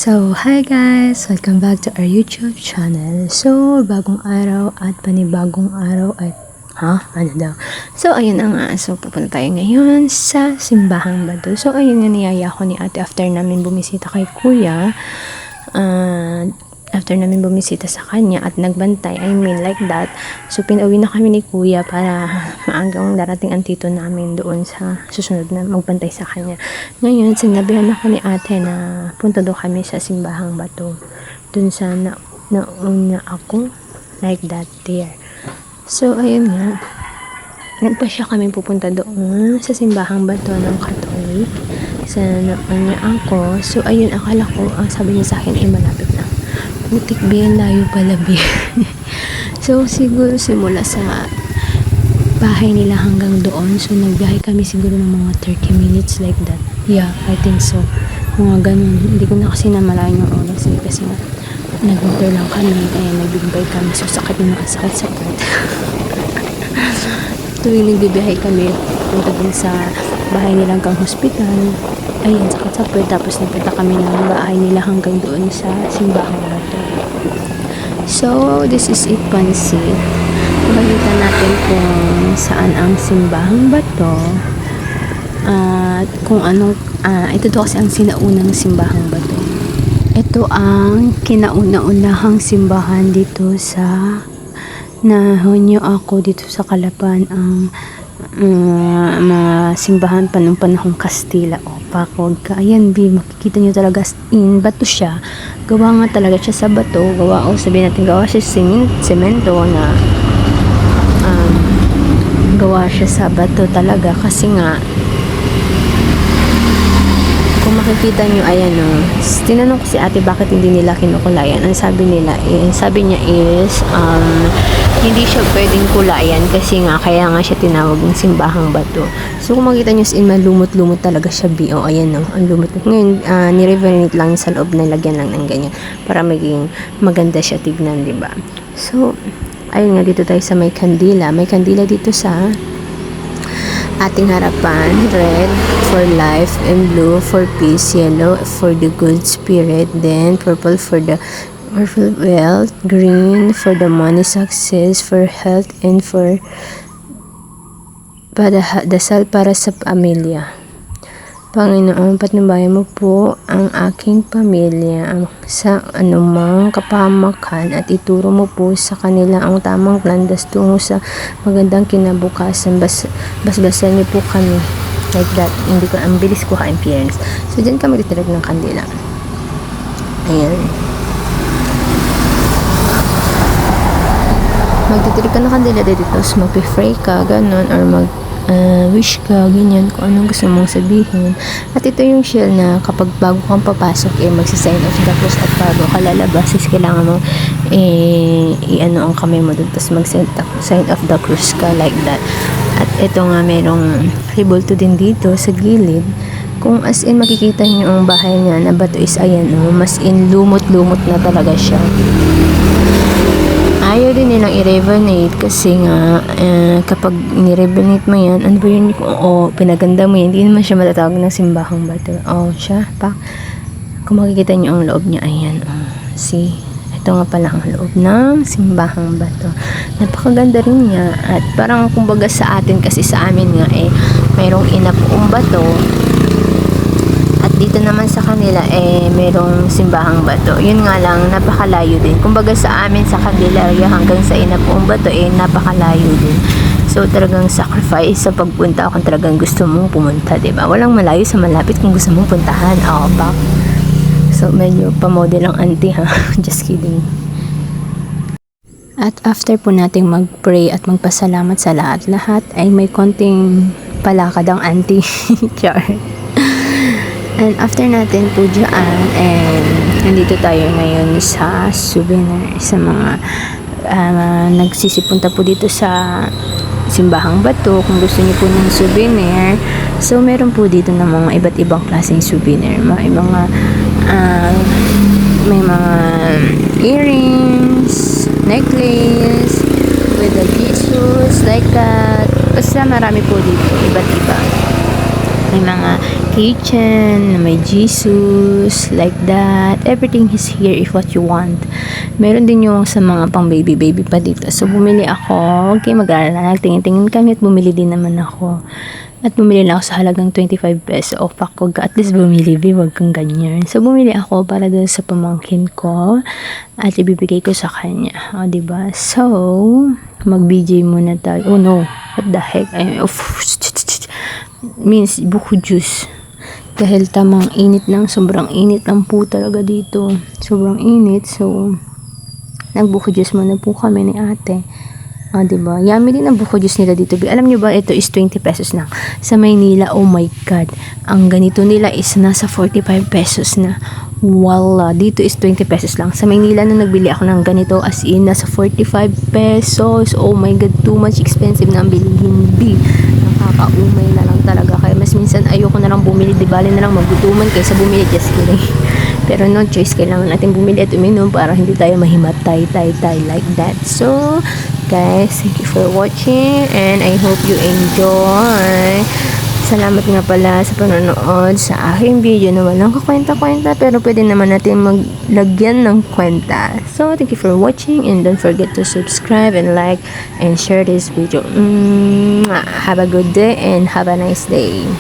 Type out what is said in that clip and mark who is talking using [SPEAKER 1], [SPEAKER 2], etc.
[SPEAKER 1] So, hi guys! Welcome back to our YouTube channel. So, bagong araw at panibagong araw at ano daw? So, ayun na nga. So, pupunta tayo ngayon sa Simbahang Bato. So, ayun nga niyaya ko ni ate after namin bumisita kay kuya. After namin bumisita sa kanya at nagbantay, I mean like that. So, pinauwi na kami ni kuya para maagang darating ang tito namin doon sa susunod na magbantay sa kanya. Ngayon, sinabihan ako ni ate na punta doon kami sa Simbahang Bato. Doon sa nauna ako, like that there. So, ayun nga. Nagpasya kami pupunta doon sa Simbahang Bato ng Catholic. Sa nauna ako. So, ayun, akala ko, ang sabi niya sa akin ay malapit na. Butik bien, layo pala bien. So, siguro simula sa bahay nila hanggang doon. So, nagbiyahe kami siguro ng mga 30 minutes like that. Yeah, I think so. Mga ganun. Hindi ko na kasi namalayan yung oras. Kasi nga, nag-motor lang kami. Kaya nagbigbay kami. So, sakit na sakit sa part. Tuwing nagbibiyahe kami, punta dun sa bahay nila hanggang hospital. Ayun, sakit sa part. Tapos nagpunta kami ng bahay nila hanggang doon sa Simbahang Bato. So, this is it, Pansit. Balita natin kung saan ang Simbahang Bato. At kung anong, ito to kasi ang sinaunang Simbahang Bato. Ito ang kinauna-unahang simbahan dito sa nahonyo ako dito sa Calapan, ang mga simbahan pa nung panahong Kastila o Pakog ka. Ayan, makikita nyo talaga in bato siya. Gawa nga talaga siya sa bato. Gawa, o sabihin natin, gawa siya semento na gawa siya sa bato talaga. Kasi nga, kung makikita nyo, ayan o, tinanong ko si ate bakit hindi nila kinukulayan. Ang sabi nila, sabi niya is, hindi siya pwedeng kulayan kasi nga, kaya nga siya tinawag ng Simbahang Bato. So, kung makita nyo, malumot-lumot talaga siya, B.O. Ayan o, ang lumot. Ngayon, nirevenate lang sa loob na lagyan lang ng ganyan para maging maganda siya tignan, diba? So, ayun nga, dito tayo sa may kandila. May kandila dito sa ating harapan. Red for life, and blue for peace, yellow for the good spirit, then purple for the wealth, green for the money, success, for health, and for dasal para sa pamilya. Panginoon, patnubayan mo po ang aking pamilya sa anumang kapahamakan at ituro mo po sa kanila ang tamang landas tungo sa magandang kinabukasan. Basbasan niyo po kami. Like that. Hindi ko, ang bilis ko ha, in fairness. So, dyan ka magtitilag ng kandila. Ayan. Magtitilag ka ng kandila dito. So, mag-pray ka, ganun, or wish ka, ganyan, kung anong gusto mong sabihin. At ito yung shell na kapag bago kang papasok, magsisign of the cross at bago ka lalabas, is kailangan mo i-ano ang kamay mo doon, tapos mag-sign of the cross ka, like that. At ito nga, merong ribulto din dito sa gilid. Kung as in makikita nyo ang bahay niya na bato is ayan, mas in lumot-lumot na talaga siya. Ayaw din nilang i-revenate kasi nga kapag ni-revenate mo yan, ano ba yun? Pinaganda mo yan, hindi naman siya matatawag ng Simbahang Bato. Siya pa. Kung makikita nyo ang loob niya, ayan. See? Ito nga pala ang loob ng Simbahang Bato. Napakaganda rin niya. At parang kumbaga sa atin, kasi sa amin nga mayroong inapuong bato. At dito naman sa kanila mayroong Simbahang Bato. Yun nga lang, napakalayo din. Kumbaga sa amin sa Candelaria hanggang sa inapuong bato napakalayo din. So talagang sacrifice sa pagpunta kung talagang gusto mong pumunta, diba? Walang malayo sa malapit kung gusto mong puntahan. Pak. So medyo pa-model ang auntie ha. Just kidding. At after po nating mag-pray at magpasalamat sa lahat-lahat, ay may konting palakad ang auntie. Char. And after natin po dyan, and nandito tayo ngayon sa souvenir, sa mga nagsisipunta po dito sa Simbahang Bato. Kung gusto niyo po ng souvenir, so meron po dito ng mga iba't ibang klaseng souvenir. May mga earrings, necklace with the Jesus, like that. Basta marami po dito, iba't iba. May mga kitchen, may Jesus, like that. Everything is here if what you want. Meron din yung sa mga pang baby pa dito. So, bumili ako. Okay, mag-aalala. Tingin-tingin kami at bumili din naman ako. At bumili na ako sa halagang 25 peso. O, fuck, wag ka. At least bumili, wag kang ganyan. So, bumili ako para doon sa pamangkin ko. At ibibigay ko sa kanya. O, diba? So, mag-BJ muna tayo. Oh, no. What the heck? Ay, means buko juice. Dahil tamang init lang. Sobrang init lang po talaga dito. Sobrang init. So, nagbuko juice muna po kami ni ate. Diba? Yummy din ang buko juice nila dito. Alam nyo ba, ito is 20 pesos lang. Sa Maynila, oh my God. Ang ganito nila is nasa 45 pesos na. Wala. Dito is 20 pesos lang. Sa Maynila, nung nagbili ako ng ganito, as in, nasa 45 pesos. Oh my God, too much expensive na ang bilihin. Nakakaumay na lang talaga. Kaya mas minsan, ayoko na lang bumili. Di bali na lang magutuman kaysa bumili. Just kidding. Pero no choice, kailangan natin bumili at uminom para hindi tayo mahimatay like that. So, guys, thank you for watching and I hope you enjoy. Salamat nga pala sa panonood sa aking video na walang kakwenta-kwenta pero pwede naman natin maglagyan ng kwenta. So, thank you for watching and don't forget to subscribe and like and share this video. Have a good day and have a nice day.